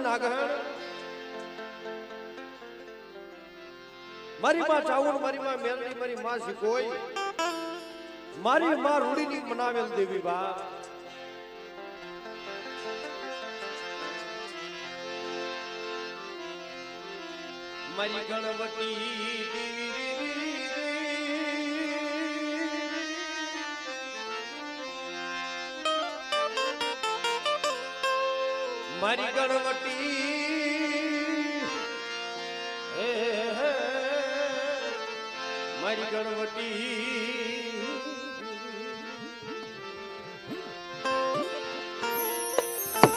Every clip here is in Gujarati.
નાગણ મારી માં ચાવણ મારી માં મેલડી મારી માં શીખોઈ મારી માં રૂડીની મનાવેલ દેવી બા મારી ગણવતી મારી ગણવતી મારી ગણવતી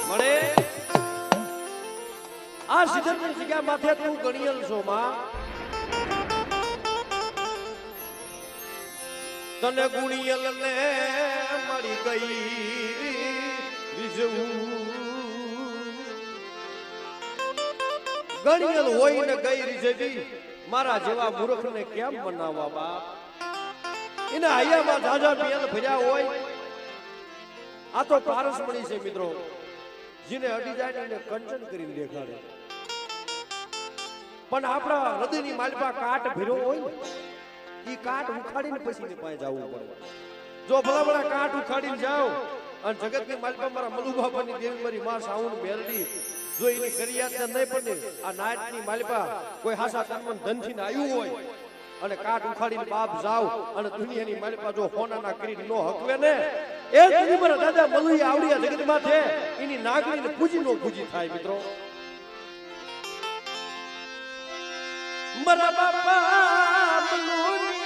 મળે આ સિદ્ધની જગ્યા માથે તું ગણિયલ છો માં તને ગુણિયલ ને મળી ગઈ રીઝવું ગણિયલ હોય ને ગઈ રીઝવી મારા જેવા મૂર્ખને કેમ બનાવવા બાપ એના હૈયામાં જાજા પિયલ ભર્યા હોય આ તો પારસમણી છે મિત્રો જેને અડી જાય એને કંચન કરીને દેખાડે પણ આપણા હૃદયની માલપા કાટ ભર્યો હોય ને એ કાટ ઉખાડીને પછી ને પાસે જવું પડે જો ભલા ભલા કાટ ઉખાડીને જાઓ અને જગતની માલપા મારા મલુબાપાની દેવી મારી માં સાઉન્ડ મેલડી જો એની કરિયાત નહીં પડે આ નાટની માલપા કોઈ હાસા તનમન ધનથી આવ્યું હોય અને કાટ ઉખાડીને બાપ જાવ અને દુનિયાની માલપા જો હોનાના કરી નો હકવે ને એ સુધી મારા દાદા મલુઈ આવડિયા જગતમાં છે એની નાગણીને પૂજી નો પૂજી થાય મિત્રો મારા બાપા મલુઈ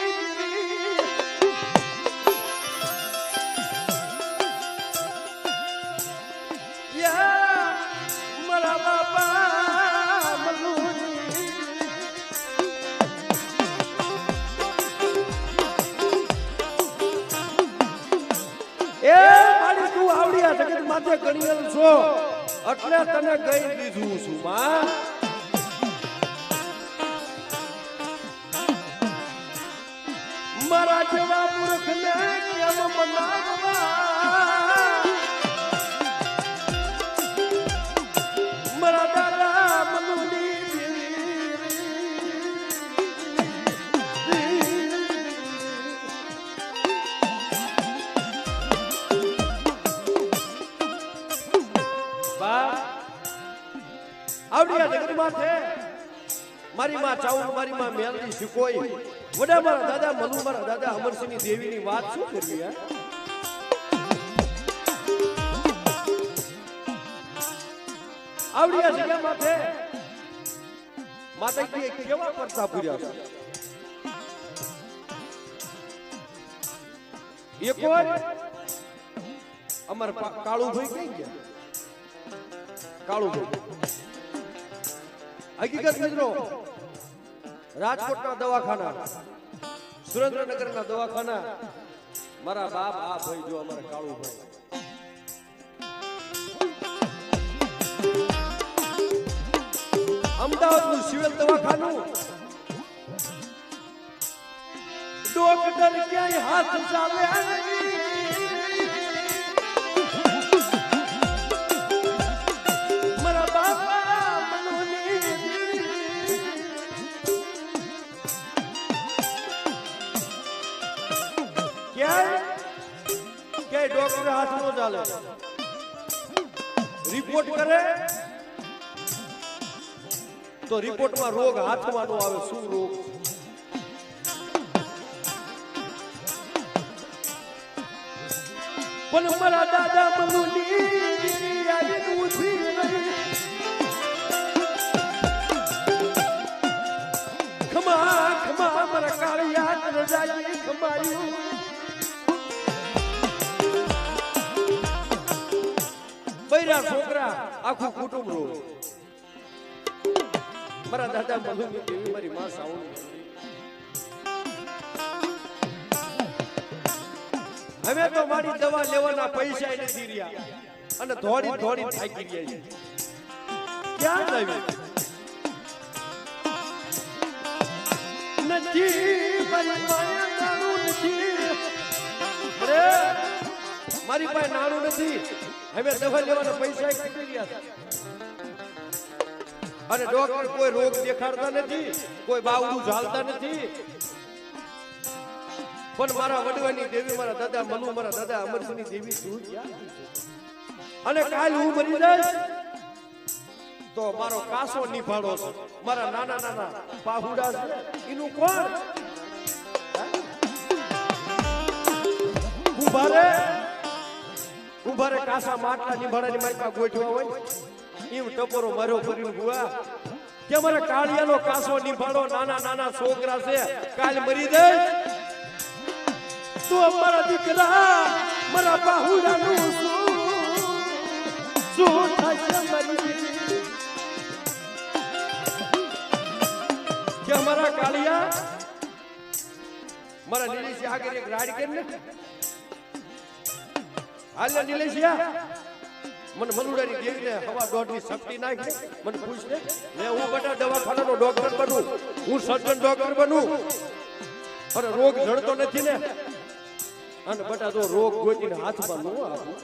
યા મારા બાપા મલુઈ એ મારી તું આવડિયા જગત માથે ગણિયલ છો એટલે તને ગઈ દીધું છું માં મારા જેવા મૂર્ખને કેમ મનાવવા મારા દાદા મનુની આવડિયા જગતમાં છે મારી માં ચાઉન મારી માં મેલડી શીખોઈ વડા મારા દાદા મનુ મારા દાદા અમરસિંહની દેવીની વાત શું કરવી હે આવડિયા જગ્યામાં છે માતાજી કેવા પરસા પૂર્યા છે એક વાર અમાર કાળુભાઈ કઈ ગયા કાળુભાઈ હકીકત મિત્રો રાજકોટના દવાખાના સુરેન્દ્રનગરના દવાખાના મારા બાપ આ ભાઈ જો અમારા કાળુભાઈ અમદાવાદનું સિવિલ દવાખાનું ડોક્ટર ક્યાંય હાથ ચાલે ડોક્ટર હાથ નો ચાલે રિપોર્ટ કરે તો રિપોર્ટમાં રોગ હાથમાં નો આવે શું રોગ પણ મારા દાદા મનુની ખમા ખમા મારા કાળિયા રજાઈ ખમાયું બૈરા છોકરા આખું કુટુંબ રો મારા દાદા મધુની દેવી મારી માં સાઉન્ડ હવે તો મારી દવા લેવાના પૈસા નથી રહ્યા અને દોડી દોડી થાકી ગયા છે ક્યાં લાવી નથી મારી પાસે નાણું નથી અરે મારી પાસે નાણું નથી હવે દવા લેવાના પૈસા કેટલી ગયા અને ડોક્ટર કોઈ રોગ દેખાડતા નથી, કોઈ બાવડું ઝાલતા નથી, પણ મારા વડવાની દેવી, મારા દાદા મનુ, મારા દાદા અમરસિંહની દેવી શું અને કાલ હું મરી જાય તો મારો કાસો નિભાડો છે, મારા નાના નાના પાહુડા છે, એનું કોણ ઉભારે કાસા માટલા નિભાડાની મારી પાસે ગોઠવા હોય એમ ટપોરો માર્યો કરીને ગુવા કે મારા કાળિયાનો કાસો નિભાડો, નાના નાના છોકરા છે, કાલ મરી જાય તો મારા દીકરા મારા બાહુડાનું શું થશે મરી કે મારા કાળિયા મારા નીલેશિયા આગળ એક રાડ કરીને હાલ નીલેશિયા મને મનુડાની દેવીને હવા દોઢની શક્તિ નાખી મને પૂછ લે હું બેટા દવાખાનાનો ડોક્ટર બનું, હું સર્જન ડોક્ટર બનું અને રોગ જડતો નથી ને અને બેટા જો રોગ ગોતીને હાથમાં ન આપું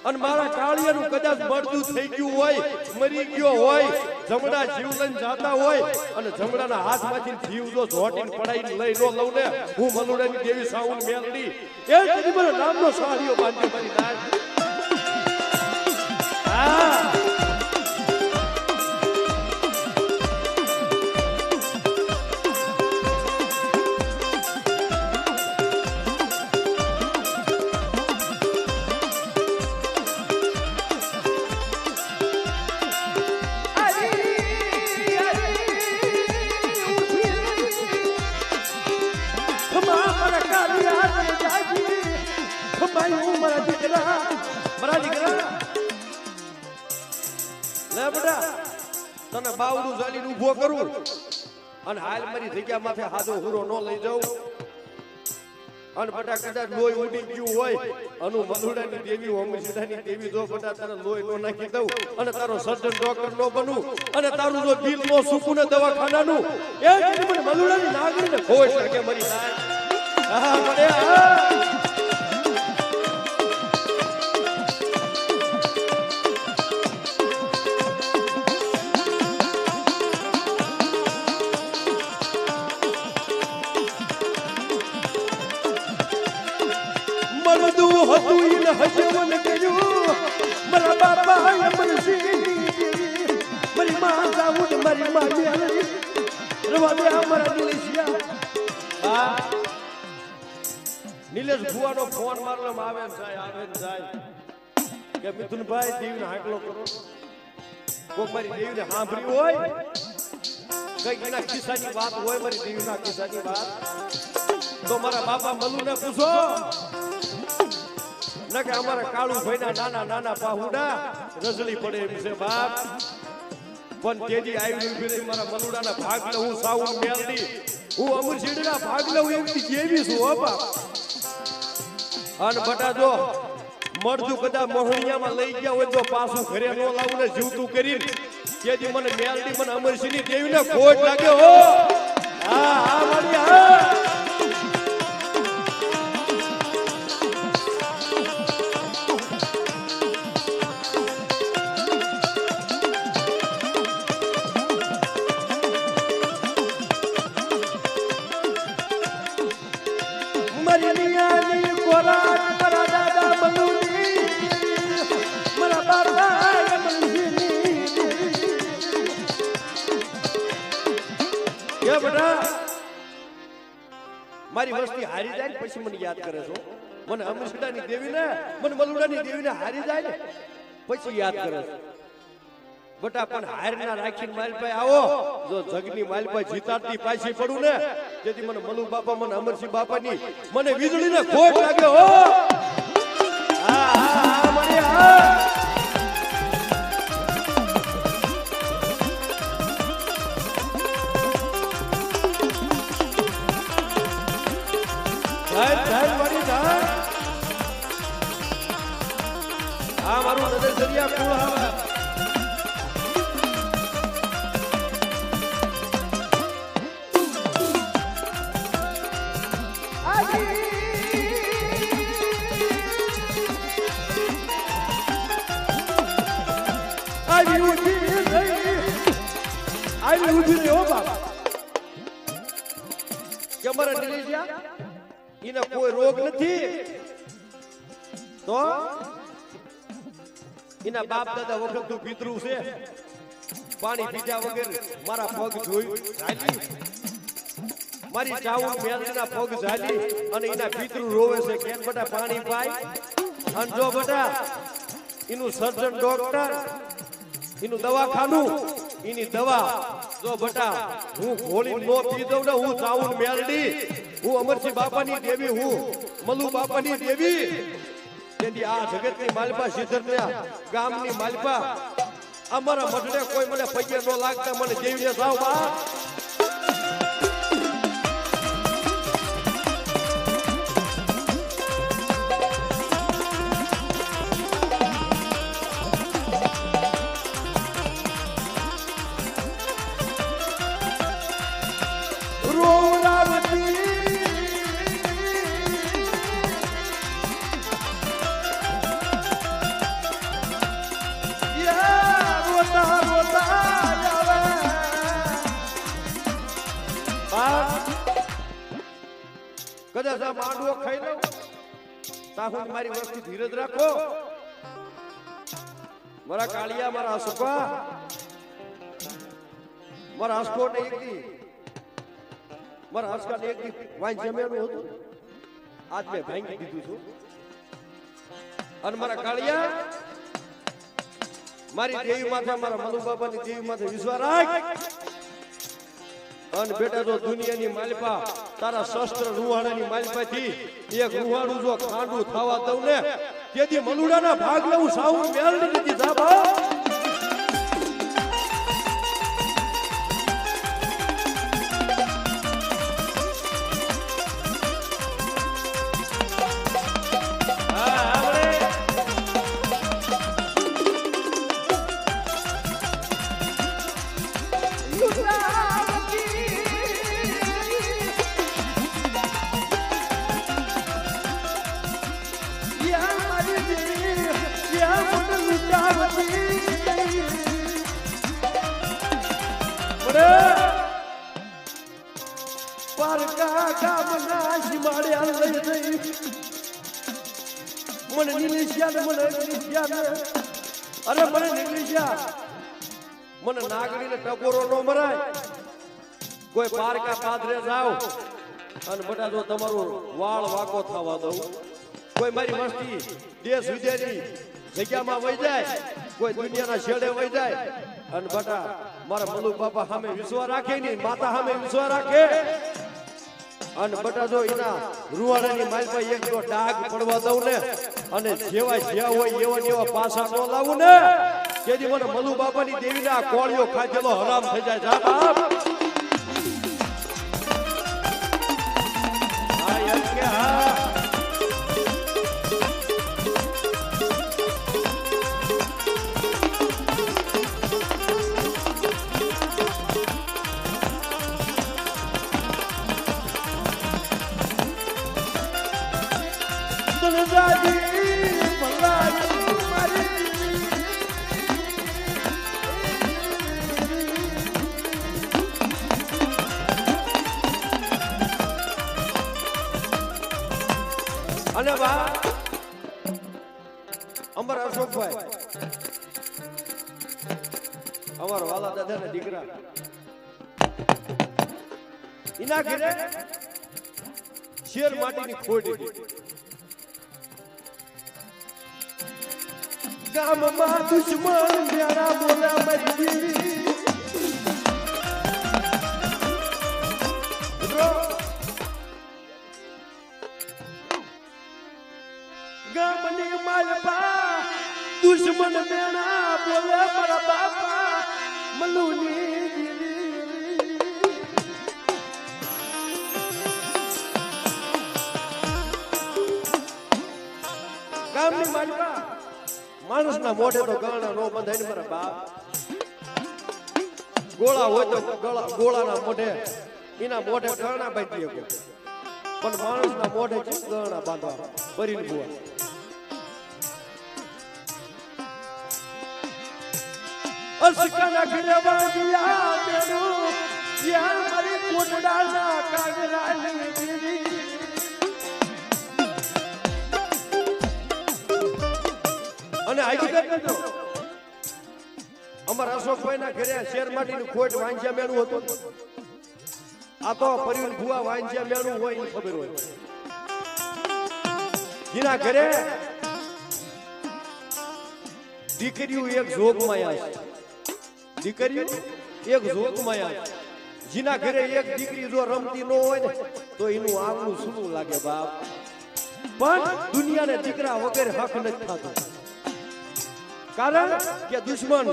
અને મારા કાળિયાનું કદાચ મરદું થઈ ગયું હોય, મરી ગયો હોય, જમણા જીવન જાતા હોય અને જમણાના હાથમાંથી જીવ જો ઝોટીને પડાઈને લઈ ન લઉં ને હું મનુડાની દેવી સાઉન મેલડી એ જ મને નામનો સાડીઓ બાંધી મારી નાખ. તને બાવડું ઝાલીને ઊભો કરું અને હાલ મારી જગ્યા માથે હાજો હુરો ન લઈ જાઉં અને બટા કદાચ લોહી ઉડી ગયું હોય અનુ મનુડાની દેવી, અમરસિંહની દેવી જો બટા તને લોહી નો નાખી દઉં અને તારો સર્જન ડોક્ટર નો બનું અને તારું જો દિલ નો સુકું ને દવાખાનાનું એ મને મનુડાની નાગરીને ખોશ લાગે મરી જાય. હા મને હજવન કર્યું મારા બાપા અમરસિંહ મારી માં જાઉં મારી માજી રવા દે મારા નીલેશિયા. નીલેશ ભુવાનો ફોન મારવામાં આવે ને જાય કે મિથુનભાઈ દેવીને હાકલો કરો, કોઈ મારી દેવીને સાંભળી હોય કઈક એના કિસ્સાની વાત હોય, મારી દેવીના કિસ્સાની વાત તો મારા બાપા મલુને પૂછો ના કે અમારા કાળુ ભાઈના નાના નાના પાહુડા રજળી પડે એમ છે બાપ. પણ તેજી આવી ઉભી મારા મલુડાના ભાગ લે હું સાઉન મેલડી, હું અમરસિંહના ભાગ લે હું એવી જેવી છું હો બાપ. અને બટા જો મરદું કદા મોહણિયામાં લઈ ગયા હોય તો પાછું ઘરે ન લાવું ને જીવતું કરીને તેજી મને મેલડી મને અમરસિંહની દેવીને ખોટ લાગે હો. હા હા મારી હા મારી વસ્તી હારી જાય ને પછી મને યાદ કરે છો. મને અમરસિંહની દેવીને મને મલુડાની દેવીને હારી જાય ને પછી યાદ કરે છે બટા. પણ હાર ના રાખીને મારી પાસે આવો જો જગની મારી પાસે જીતાડતી પાછી પડું ને જેથી મને મલુ બાપા મને અમરસિંહ બાપાની મને વીજળીને ખોટ લાગે હો. હા હા હા મને હા મારું નજર દરિયા કુળ આવે હાલી ઊભી રહી હો બાપ કે અમારા નિલેશિયા એને કોઈ રોગ નથી તો એના બાપ દાદા વખત તું પિતૃ છે પાણી પીધા વગર મારા પગ જોઈ ચાલી મારી ચાવું મેલના પગ ઝાલી અને એના પિતૃ રોવે છે કેમ બટા પાણી પાય અને જો બટા એનું સર્જન ડોક્ટર એનું દવાખાનું એની દવા જો બટા હું ઘોડી નો પી દઉં ને હું ચાવું મેલડી હું અમરસિંહ બાપાની દેવી હું મલુ બાપાની દેવી તેથી આ જગતની માલપા સિદ્ધરના ગામની માલપા અમારા મઢડે કોઈ મને પગે નો લાગતા મને દેવીને જાવ બા કદાચ આ માંડવો ખાઈ લઉં તાહું મારી વસ્તુ ધીરજ રાખો મારા કાળિયા મારા હસુકા મારા હસકો ને એક દી મારા હસકા ને એક દી વાઈ જમેલું હતું આજ મેં ભાંગી દીધું છું અને મારા કાળિયા મારી દેવી માથે મારા મનુ બાબાની દેવી માથે વિશ્વાસ રાખ અને બેટા જો દુનિયાની માલપા તારા શસ્ત્ર રૂહાણાની માલપાથી એક રૂહાણું જો ખાંડું થવા દઉં ને તેથી મલુડાના ભાગ લઉં સાવું મેલડી નથી જાબા મને નાગડીને ટકોરો નો મરાય કોઈ પારકા પાદરે જાવ અને બટા જો તમારું વાળ વાકો થવા દઉં કોઈ મારી મસ્તી દેશ વિદેશની જગ્યામાં વહી જાય કોઈ દુનિયાના છેડે વહી જાય અને બટા મારા મલુ બાપા સામે વિશ્વાસ રાખે નહીં માતા સામે વિશ્વાસ રાખે અને બટા જો એના રૂવાડાની માલપા એક જો ડાઘ પડવા દઉં ને અને જેવા જ્યાં હોય એવા એવા પાસા નો લાવું ને તેથી મને મલુ બાપાની દેવીના કોળિયો ખાધેલો હરામ થઈ જાય જા બાપ હા એમ કે હા અને બા અમારા અશોકભાઈ અમારા વાલા દાદાના દીકરા એના ઘરે શેર માટીની ખોડી ગામમાં દુશ્મન મેરા બોલા મરી ગામની માલપા દુશ્મન મેણા બોલે મારા બાપા મલુની ગામની માલપા માણસના મોઢે તો ગાણા નો બંધાય ને મારા બાપ ગોળા હોય તો ગોળાના મોઢે એના મોઢે ગાણા બાંધી શકો પણ માણસના મોઢે કેમ ગાણા બાંધવા ભરીને ભુવા અસકાના ઘરે વાગ્યા બેડું ત્યાં મારી કોટડાના કાગરાની દેવી અને હકીકત નતો અમારા અશોકભાઈના ઘરે શેર માટીની ખોટ વાંચ્યા મેળું હતું આ તો પરિવાર ભુવા વાંચ્યા મેળું હોય એ ખબર હોય જેના ઘરે દીકરીઓ એક જોગમાં છે દીકરીઓ એક જોગમાં છે જેના ઘરે એક દીકરી જો રમતી ન હોય ને તો એનું આંગણું સૂનું લાગે બાપ પણ દુનિયાને દીકરા વગર હક નથી થતો કારણ કે દુશ્મન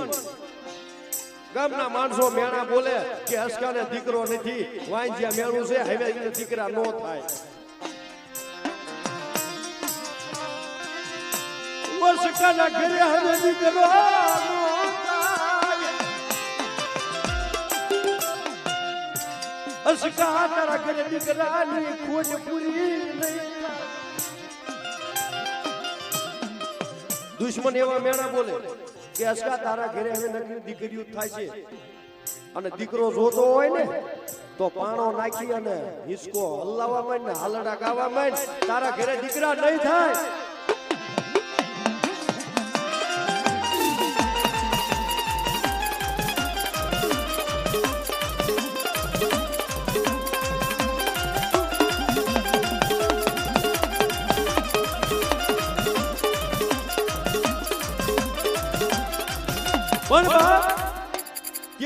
ગામના માણસો મેણા બોલે કે અસકાને દીકરો નથી વાંજ્યા મેણું છે હવે એને દીકરા નો થાય અસકાના ઘરે હવે દીકરો અસકા તારા ઘરે દીકરાની ખોજ પૂરી નહીં દુશ્મન એવા મેણા બોલે કે અસકા તારા ઘરે હવે નકલી દીકરીઓ થાય છે અને દીકરો જોતો હોય ને તો પાણો નાખી અને હિસકો હલાવવા માંડ ને હાલડા ગાવા માંડ તારા ઘરે દીકરા નહીં થાય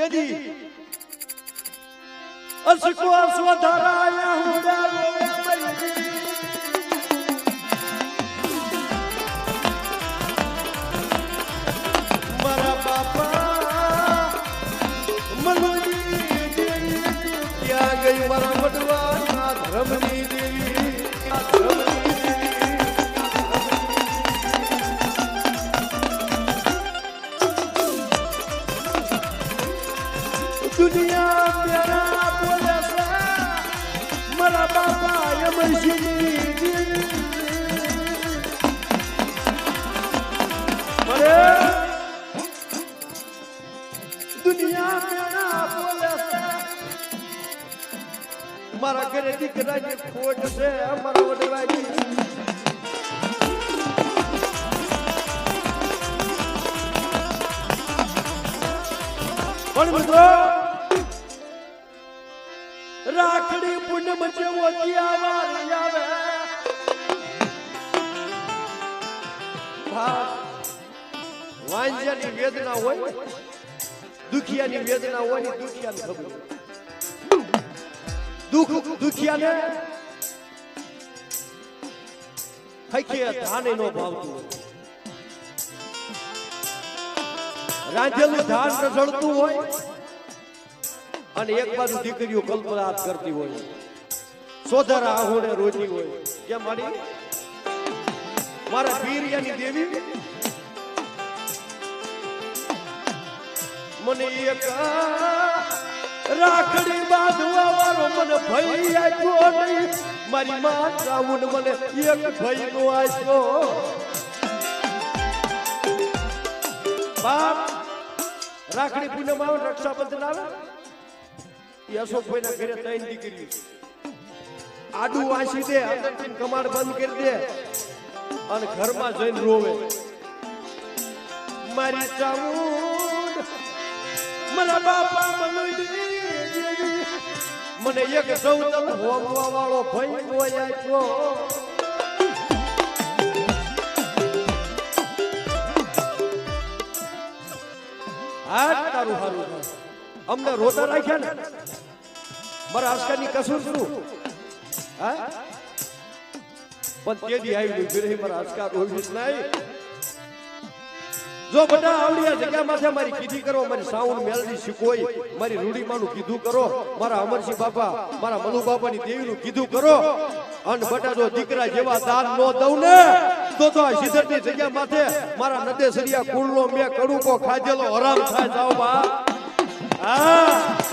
કેદી અસકો સ્વધારાયા હુડા રોવે મારા બાપા મનુજી દેવી ક્યાં ગઈ મારા વડવા ધર્મની દેવી ધર્મની દુનિયા પ્યારા બોલે છે મારા બાપા યમશની અરે દુનિયા પ્યારા બોલે છે મારા ઘરે દીકરાની ખોટ છે મારા વડવાજી પણ મિત્રો રાખડી પૂનમ જેવો દિયાવાળી આવે વાંજ્યાની વેદના હોય દુખિયાની વેદના હોય ને દુખિયાને ખબર દુખિયાને હૈકે ધાને નો ભાવતું રાંધેલું ધાન રઝળતું હોય અને એક બાજુ દીકરીઓ કલ્પનાત કરતી હોય સોધરા આહોને રોજી હોય કેમ મારી મારા વીર્યાની દેવી મને એક રાખડી બાંધવા વાળો મને ભઈ આપ્યો નહીં મારી માં રાવણ મને એક ભઈ નો આપ્યો બાપ રાખડી પૂનમ આવે રક્ષાબંધન આવે એ અશોકભાઈ ના ઘરે ત્રણ દીકરી આડું વાંચી દે અંદરથી કમાડ બંધ કરી દે અને ઘરમાં જઈને રોવે મારી ચામુંડ મારા બાપા મને એક સૌતમ હોમવા વાળો ભાઈ હોય આપ્યો તારું હારું અમને રોતા રાખ્યા ને મારા આસ્કાની કસૂર શું હા પણ તેદી આવી ગઈ મારા આસ્કા રોહિત નહીં જો બધા આવડિયા જગ્યામાં મારી કીધી કરો મારી સાઉન્ડ મેલડી શીખોઈ મારી રૂડીમાનું કીધું કરો મારા અમરસિંહ બાપા મારા મલુ બાપાની દેવીનું કીધું કરો અને બટા જો દીકરા જેવા દાન નો દઉં ને તો આ સિદ્ધરની જગ્યા માથે મારા નદેસરિયા કુળનો મે કડુકો ખાધેલો હરામ થાય જાવ બા હા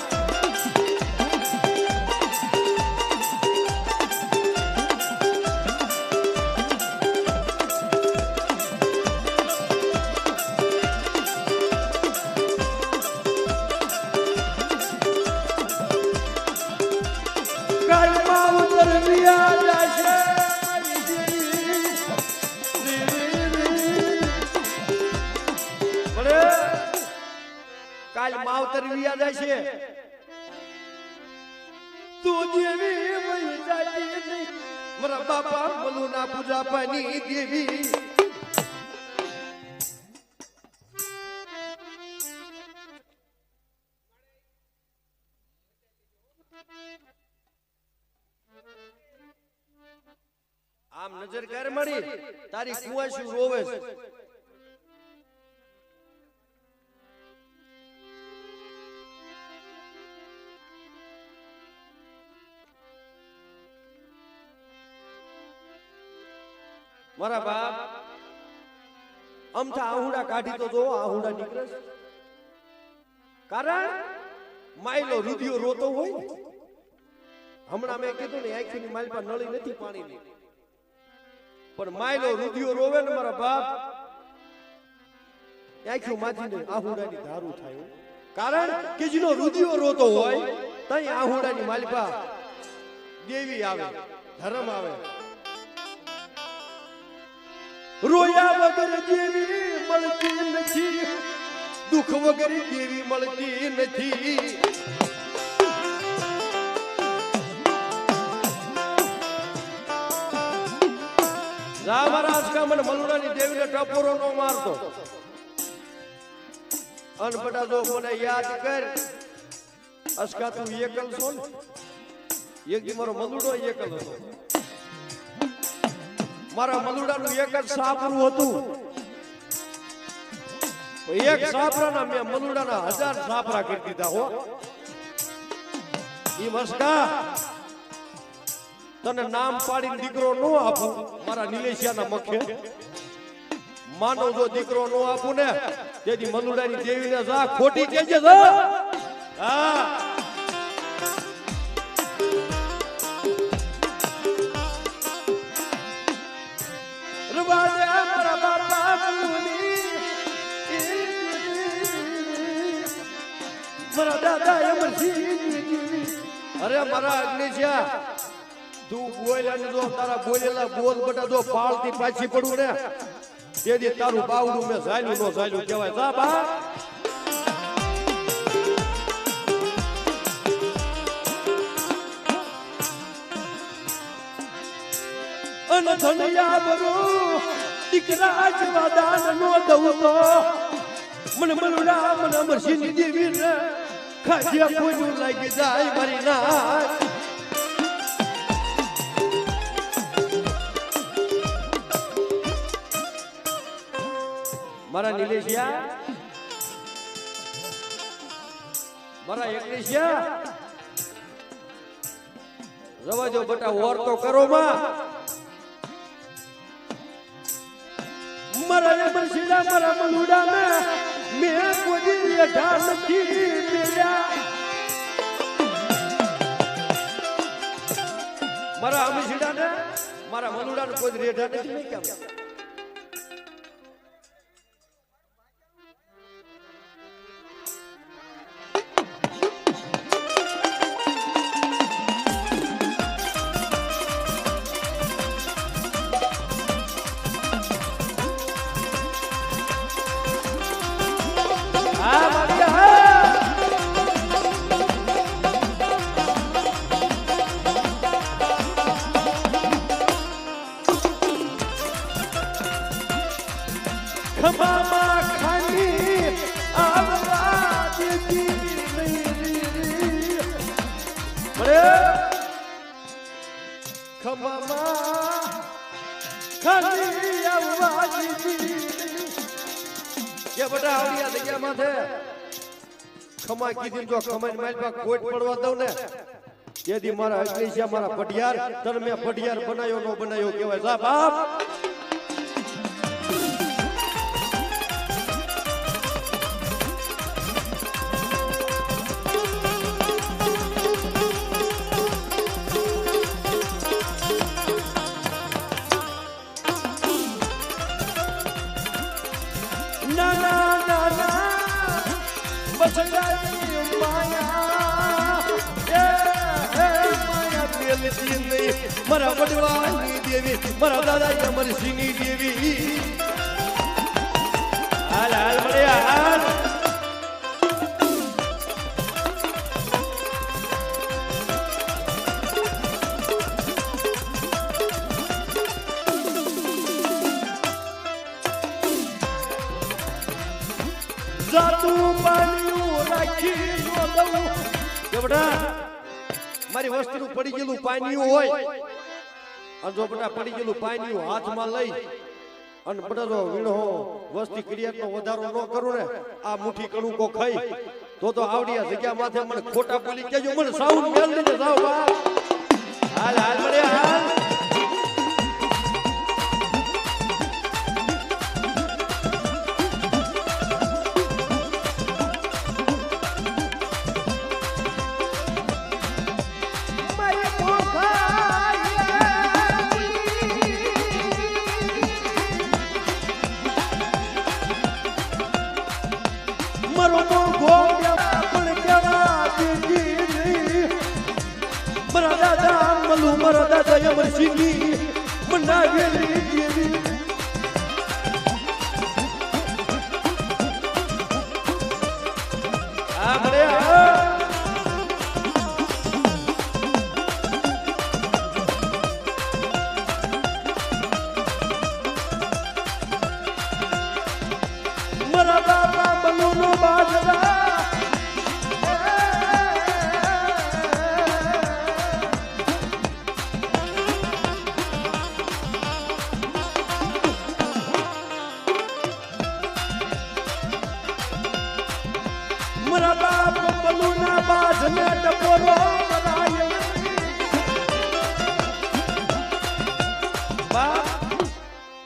કાલ માવતર વિયા જાય છે તું જેવી વહી જાતી નહીં મારા બાપા મલુના પૂજા પાની દેવી આમ નજર કર મળી તારી કુવાશું રોવે છે મારા બાપ અમથા આહુડા કાઢી તો જો આહુડા નીકળે છે કારણ માયલો રુધિયો રોતો હોય ને હમણાં મેં કીધું ને આંખની માલ પર નળી નથી પાણીની પણ માયલો રુધિયો રોવે ને મારા બાપ આંખો માંથીને આહુડાની ધારું થાય કારણ કે જેનો રુધિયો રોતો હોય તઈ આહુડાની માલપા દેવી આવે ધર્મ આવે રોયા વગર દેવી મળતી નથી દુઃખ વગર દેવી મળતી નથી રામરાજ કા મને મલુડાની દેવીને ટપોરો નો મારતો અન બટા જો મને યાદ કર અસકા તું એકલ છો ને એક દી મારો મલુડો એકલ હતો મારા મલુડાનું એક જ સાપરું હતું એક સાપરાના મેં મલુડાના 1000 સાપરા કરી દીધા હો ઈ મસ્કા તને નામ પાડીને દીકરો નો આપું મારા નિલેશિયાના મખે માનો જો દીકરો નો આપું ને તેથી મલુડાની દેવીને જા ખોટી કેજે જા હા મારા દાદા અમરસિંહ અરે મારા અગ્નિશા તું બોલ અને જો તારા બોલેલા બોલ બટા જો પાળતી પાછી પડું ને તેથી તારું બાવડું મેં ઝાલ્યું નો ઝાલ્યું કહેવાય જા બા અન ધનિયા બરો દીકરા જેવા દાન નો દઉં તો મને મલુડા મને અમરસિંહ દેવી ને ખાજ્યા કોઈ લાગી જાય મારી નાક મારા નિલેશિયા મારા એકલેશિયા રવા જો બટા ઓર તો કરો માં મારા અમરસિંહ મારા મલુડા ને મેં કોઈ અઢા નથી મેળ્યા મારા અમરસિંહ ને મારા મલુડા ને કોઈ રેઢા નથી મેં કેમ ખમામાં ખાલી આવવા દેતી નહીં બરે ખમામાં ખાલી આવવા દેતી કે બટા આવડિયા જગ્યા માથે ખમા કીધી જો ખમાની માલપા કોટ પડવા દઉં ને તેથી મારા અગ્નિશિયા મારા પઢિયાર તને મેં પઢિયાર બનાયો નો બનાયો કહેવાય જા બાપ મારા વડવાની દેવી મારા દાદા અમરસિંહની દેવી હાલ હાલ મળ્યા હાલ જો બેટા મારી વસ્તીનું પડી ગયેલું પાણીયું હોય અને જો બેટા પડી ગયેલું પાણીયું હાથમાં લઈ અને બેટા જો વીણો વસ્તી ક્રિયાનો વધારો ન કરું ને આ મુઠ્ઠી કણું કો ખાઈ તો આવડી આ જગ્યા માથે મને ખોટા બોલી કેજો મને સાઉન્ડ મેલ લઈને જાવ બા હાલ હાલ મળે હાલ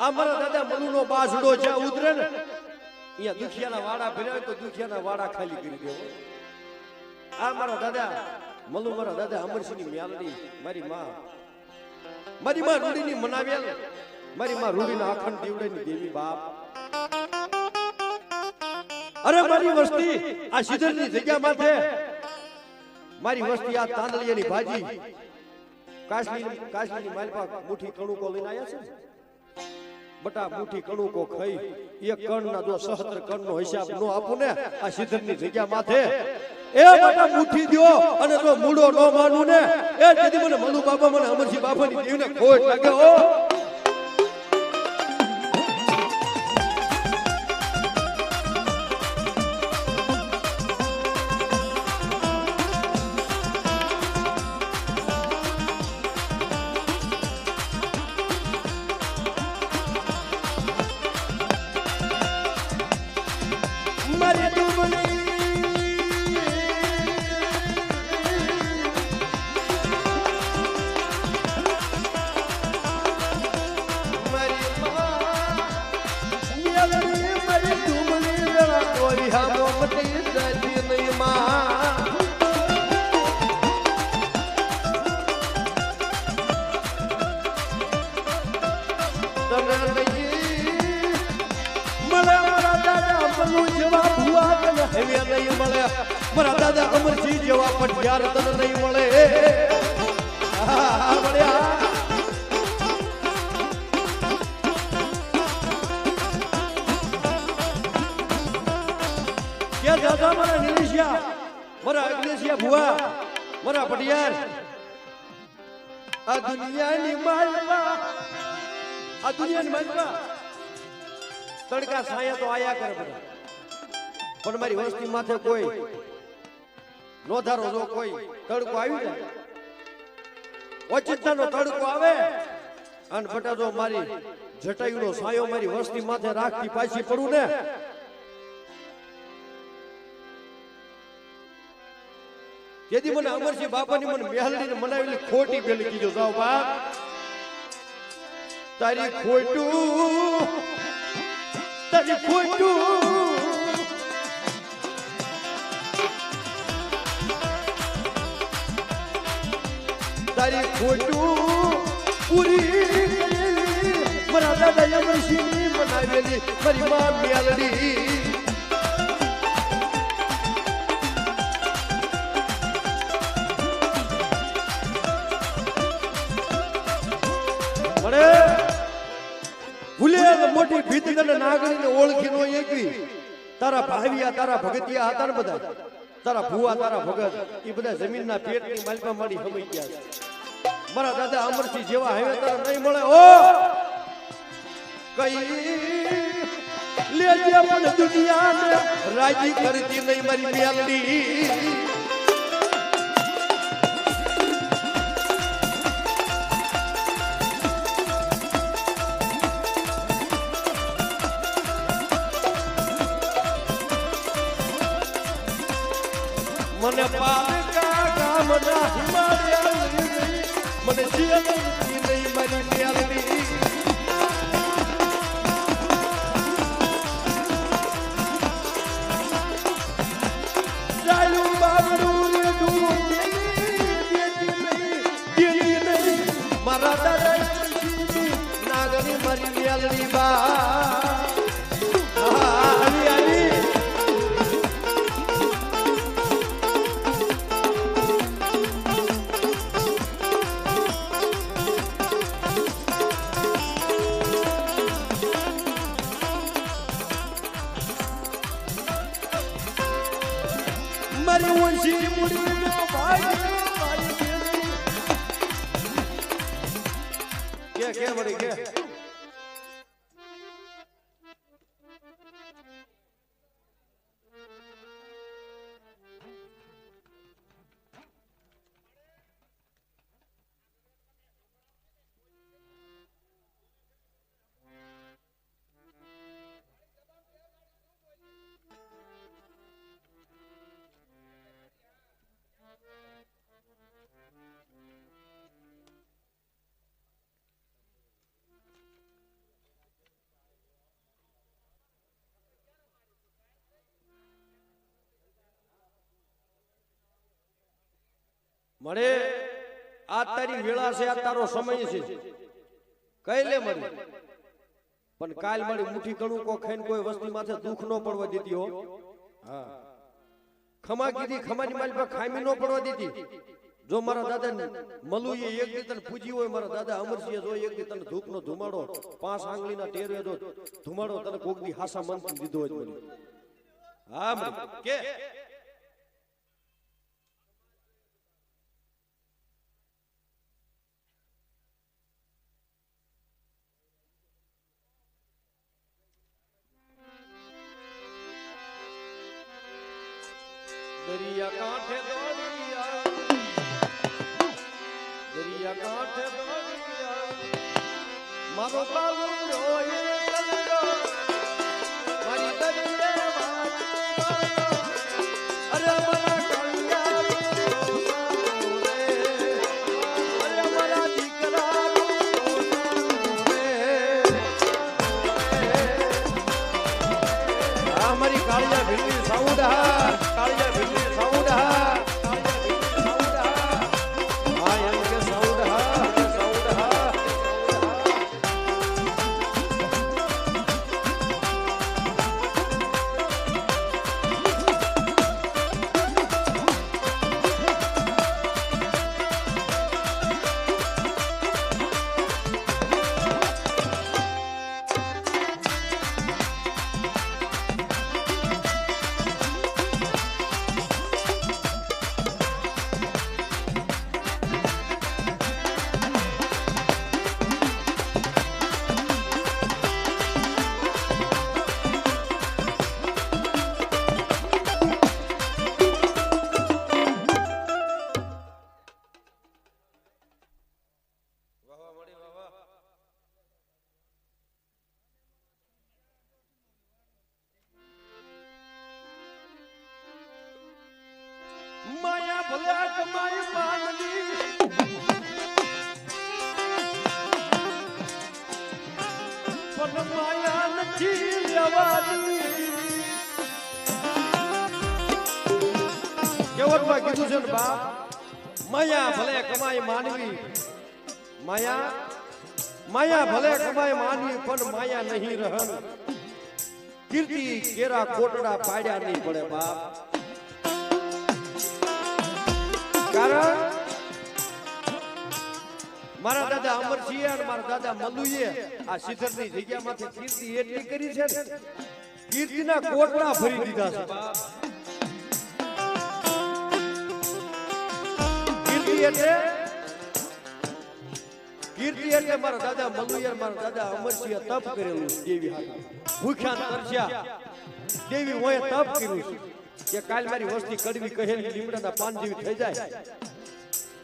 અમારા દાદા મનુનો બાસડો જ્યાં ઉતરે ને અહીંયા દુખિયાના વાડા ભર્યા તો દુખિયાના વાડા ખાલી કરી દેવો આ મારા દાદા મનુ મારા દાદા અમરસિંહની મ્યાલની મારી માં રૂડીની મનાવેલ મારી માં રૂડીના અખંડ દીવડાની દેવી બાપ અરે મારી વસ્તી આ સિદ્ધરની જગ્યા માથે મારી વસ્તી આ તાંદલિયાની ભાજી કાશમીની માલપા મુઠ્ઠી કણુકો લઈને આવ્યા છે બટા મુઠ્ઠી કણુકો ખાઈ એક કણના જો 77 કણનો હિસાબ નો આપું ને આ સિદ્ધરની જગ્યા માથે એ બટા મુઠ્ઠી દ્યો અને જો મૂડો નો માનું ને એ તેથી મને મનુ બાબા મને અમરસિંહ બાબાની દેવને ખોટ લાગે ઓ મારા દાદા અમરસિંહ જેવા પટિયાર તને નહીં મળે મારા નિલેશિયા મારા અગ્નેશિયા ભુવા મારા પટિયાર આ દુનિયાની માલવા તડકા છાયા તો આયા કરે બધા પણ મારી વસ્તી માથે કોઈ નોધારો જો કોઈ તડકો આવી જાય ઓચિંતાનો તડકો આવે અને બટા જો મારી જટાયુનો સાયો મારી વસ્તી માથે રાખતી પાછી પડું ને જેથી મને અમરસિંહ બાપાની મને મેહલડીને મનાવેલી ખોટી પેલી કીધો જાવ બાપ તારી ખોટું તારી ખોટું પૂરી મારા દાદા અમરસિંહની મનાવેલી મારી માં મેલડી મોટી ભીત અને નાગરીને ઓળખી નો એકવી તારા ભાવિયા તારા ભગતિયા હતા ને બધા તારા ભુવા તારા ભગત એ બધા જમીનના પેટની માલપા માડી હમી ગયા છે મારા દાદા અમરસિંહ જેવા હવે તારા નહીં મળે ઓ કઈ લેજે પણ દુનિયાને રાજી કરતી નહીં મારી મેલડી મને પાલકા ગામના હિમાલય મને જીવનથી નહીં મારી મેલડી ચાલુ બાબડું રે ડૂબ મારા દાદા નાગરી મારી મેલડી બા આવી આવી મારી વંશી મુડીનો ભાઈ કે મળી કે મળે આ તારી વેળા છે આ તારો સમય છે કઈ લે મળી પણ કાલ મળી મુઠ્ઠી ઘણું કો ખાઈને કોઈ વસ્તી માથે દુઃખ ન પડવા દીધી હો હા ખમા કીધી ખમાની માલ પર ખામી ન પડવા દીધી જો મારા દાદા મલુએ એક દી તને પૂજી હોય મારા દાદા અમરસિંહે જો એક દી તને ધૂપનો ધુમાડો 5 આંગળીના ટેરવે જો ધુમાડો તને કોક દી હાસા મન દીધો હોય મળી હા મળી કે દરિયા કાંઠે દોડિયા દરિયા કાંઠે દોડિયા મારો બાબુ રોય કલરો મારી દરિયા અરે મારા કળિયા અરે મારા દીકરા આ મારી કાળિયા ભીડી સાઉડ હા કાળિયા ભીડી સાઉડ હા માયા ભલા કમાય માનવી પણ માયા નથી લેવાની કેવટમાં કીધું છે ને બાપ માયા ભલે કમાય માનવી માયા ભલે કમાય માનવી પણ માયા નહીં રહન કીર્તિ કેરા કોટડા પાડ્યા નહીં પડે બાપ કારણ મારા દાદા અમરસિંહ અને મારા દાદા મલુએ આ શિખરની જગ્યામાંથી કીર્તિ એટલી કરી છે ને કીર્તિના કોટડા ભરી દીધા છે કીર્તિ એટલે મારા દાદા મલુએ મારા દાદા અમરસિંહે તપ કરેલું દેવી હાથે ભૂખ્યા તરસ્યા દેવી ઓએ તપ કર્યું છે કે કાલ મારી વસ્તી કડવી કહેલી લીમડાના પાન જેવી થઈ જાય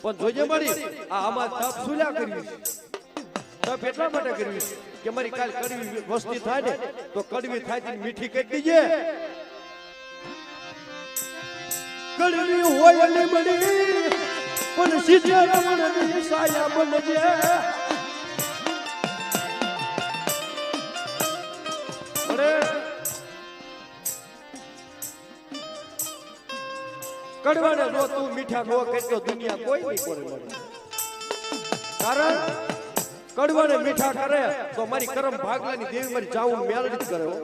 પણ જોજે મળી આ આમાં તપ સુલ્યા કર્યું છે તપ એટલા માટે કર્યું છે કે મારી કાલ કડવી વસ્તી થાય ને તો કડવી થાય તો મીઠી કરી દીજે ગળની હોય લીમડી પણ સીધે રમણની સાયા બનજે અરે કડવાને જો તું મીઠા નો કરતો દુનિયા કોઈ નહીં કરે મને કારણ કડવાને મીઠા કરે તો મારી કરમ ભાગલાની દેવી મારી જાવું મેલડી જ કરે હો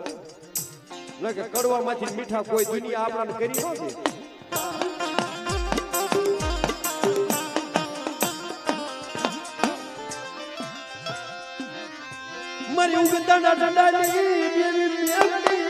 ન કે કડવામાંથી મીઠા કોઈ દુનિયા આપણાને કરી ન દે મારી ઉગતાના ડંડાની દેવી મેલડી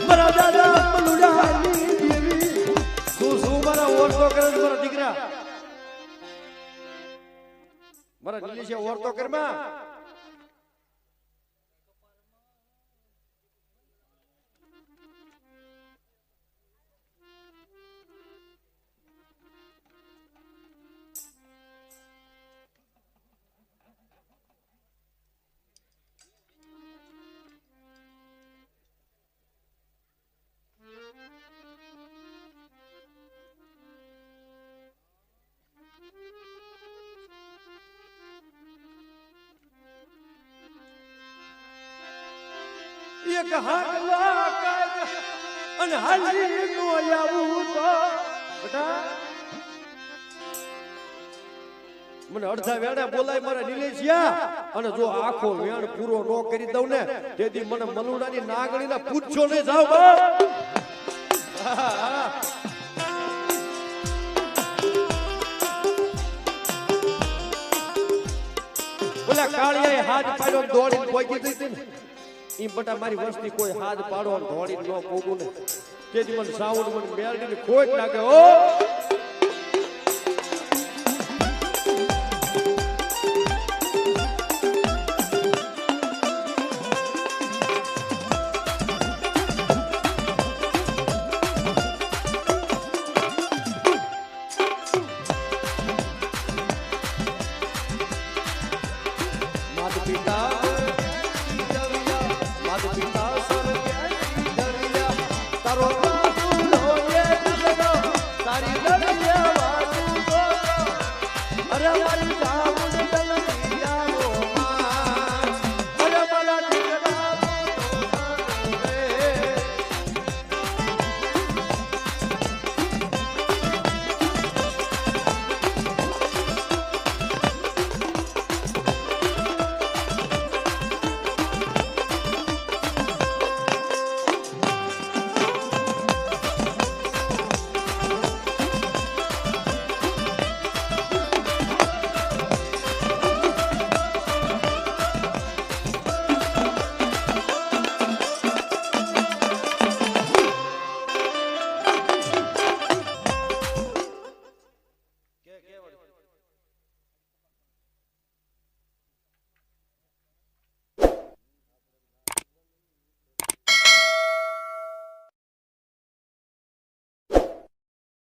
મારા દાદા મલુડાની દેવી શું શું મારા ઓરતો કરે મારા દીકરા મારા નીલેશે ઓરતો કરમાં એક હાલવા કાજ અને હાલી નો આવું તો બેટા મને અડધા વેડા બોલાય મારા નીલેશિયા અને જો આખો વેણ પૂરો નો કરી દઉં ને તેથી મને મલુડાની નાગણીના પૂછો ને જાવ બોલા કાળિયાએ હાથ પાડ્યો દોડીને પોગી દીધી ને ઈ બટા મારી વસ્તી કોઈ હાથ પાડો ધોડી ન પોગું ને તેથી મને સાઉન્ડ મને મેલડીને ખોટ લાગે ઓ